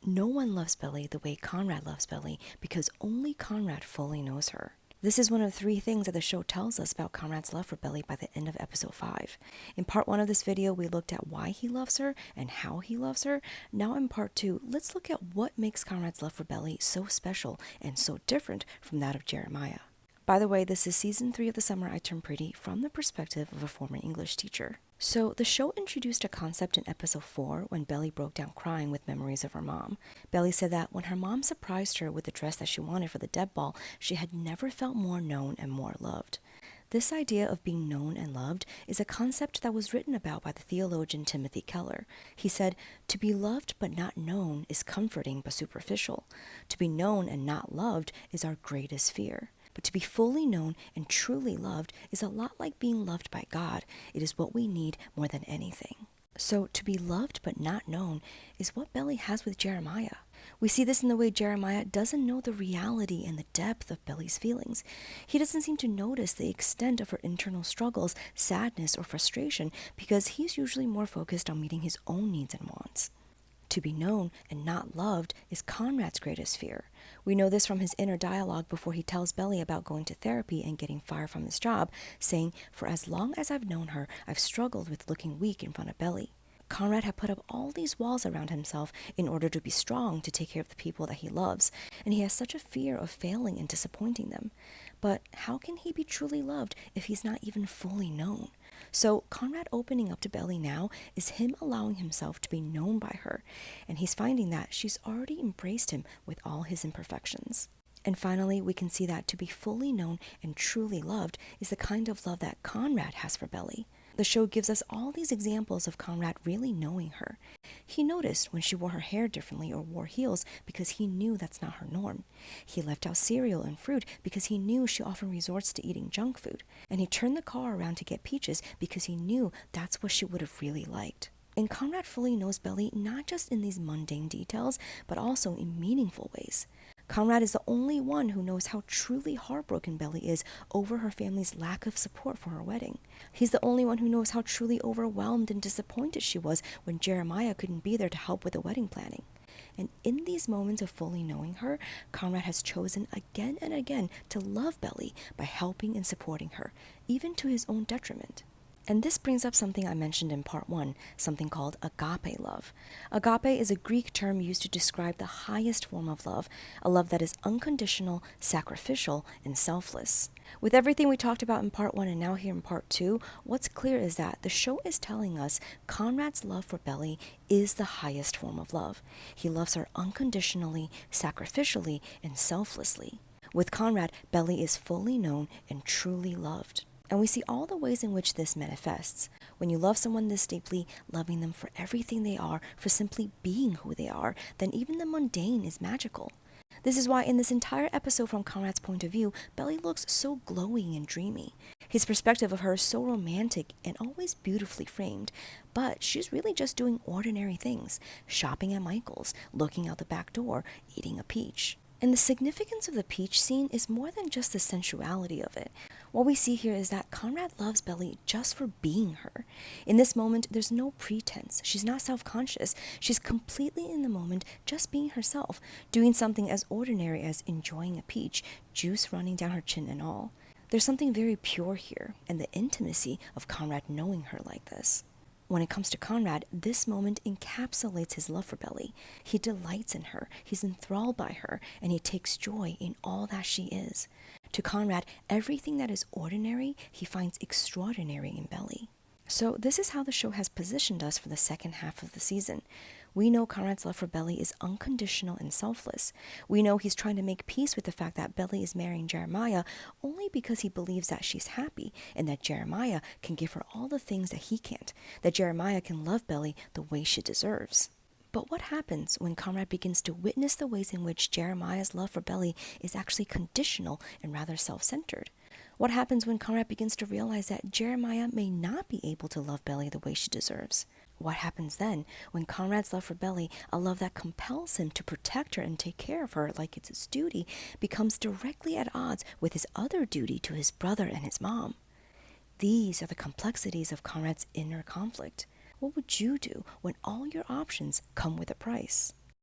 No one loves Belly the way Conrad loves Belly because only Conrad fully knows her. This is one of 3 things that the show tells us about Conrad's love for Belly by the end of episode 5. In part 1 of this video, we looked at why he loves her and how he loves her. Now in part 2, let's look at what makes Conrad's love for Belly so special and so different from that of Jeremiah. By the way, this is season 3 of The Summer I Turned Pretty from the perspective of a former English teacher. So the show introduced a concept in episode 4 when Belly broke down crying with memories of her mom. Belly said that when her mom surprised her with the dress that she wanted for the deb ball, she had never felt more known and more loved. This idea of being known and loved is a concept that was written about by the theologian Timothy Keller. He said, "To be loved but not known is comforting but superficial. To be known and not loved is our greatest fear. But to be fully known and truly loved is a lot like being loved by God. It is what we need more than anything." So to be loved but not known is what Belly has with Jeremiah. We see this in the way Jeremiah doesn't know the reality and the depth of Belly's feelings. He doesn't seem to notice the extent of her internal struggles, sadness, or frustration because he's usually more focused on meeting his own needs and wants. To be known and not loved is Conrad's greatest fear. We know this from his inner dialogue before he tells Belly about going to therapy and getting fired from his job, saying, "For as long as I've known her, I've struggled with looking weak in front of Belly." Conrad had put up all these walls around himself in order to be strong to take care of the people that he loves, and he has such a fear of failing and disappointing them. But how can he be truly loved if he's not even fully known? So Conrad opening up to Belly now is him allowing himself to be known by her, and he's finding that she's already embraced him with all his imperfections. And finally, we can see that to be fully known and truly loved is the kind of love that Conrad has for Belly. The show gives us all these examples of Conrad really knowing her. He noticed when she wore her hair differently or wore heels because he knew that's not her norm. He left out cereal and fruit because he knew she often resorts to eating junk food. And he turned the car around to get peaches because he knew that's what she would have really liked. And Conrad fully knows Belly not just in these mundane details, but also in meaningful ways. Conrad is the only one who knows how truly heartbroken Belly is over her family's lack of support for her wedding. He's the only one who knows how truly overwhelmed and disappointed she was when Jeremiah couldn't be there to help with the wedding planning. And in these moments of fully knowing her, Conrad has chosen again and again to love Belly by helping and supporting her, even to his own detriment. And this brings up something I mentioned in part 1, something called agape love. Agape is a Greek term used to describe the highest form of love, a love that is unconditional, sacrificial, and selfless. With everything we talked about in part 1 and now here in part 2, what's clear is that the show is telling us Conrad's love for Belly is the highest form of love. He loves her unconditionally, sacrificially, and selflessly. With Conrad, Belly is fully known and truly loved. And we see all the ways in which this manifests. When you love someone this deeply, loving them for everything they are, for simply being who they are, then even the mundane is magical. This is why in this entire episode from Conrad's point of view, Belly looks so glowing and dreamy. His perspective of her is so romantic and always beautifully framed, but she's really just doing ordinary things, shopping at Michael's, looking out the back door, eating a peach. And the significance of the peach scene is more than just the sensuality of it. What we see here is that Conrad loves Belly just for being her. In this moment, there's no pretense. She's not self-conscious. She's completely in the moment, just being herself, doing something as ordinary as enjoying a peach, juice running down her chin and all. There's something very pure here, and the intimacy of Conrad knowing her like this. When it comes to Conrad, this moment encapsulates his love for Belly. He delights in her, he's enthralled by her, and he takes joy in all that she is. To Conrad, everything that is ordinary, he finds extraordinary in Belly. So this is how the show has positioned us for the second half of the season. We know Conrad's love for Belly is unconditional and selfless. We know he's trying to make peace with the fact that Belly is marrying Jeremiah only because he believes that she's happy and that Jeremiah can give her all the things that he can't, that Jeremiah can love Belly the way she deserves. But what happens when Conrad begins to witness the ways in which Jeremiah's love for Belly is actually conditional and rather self-centered? What happens when Conrad begins to realize that Jeremiah may not be able to love Belly the way she deserves? What happens then when Conrad's love for Belly, a love that compels him to protect her and take care of her like it's his duty, becomes directly at odds with his other duty to his brother and his mom? These are the complexities of Conrad's inner conflict. What would you do when all your options come with a price?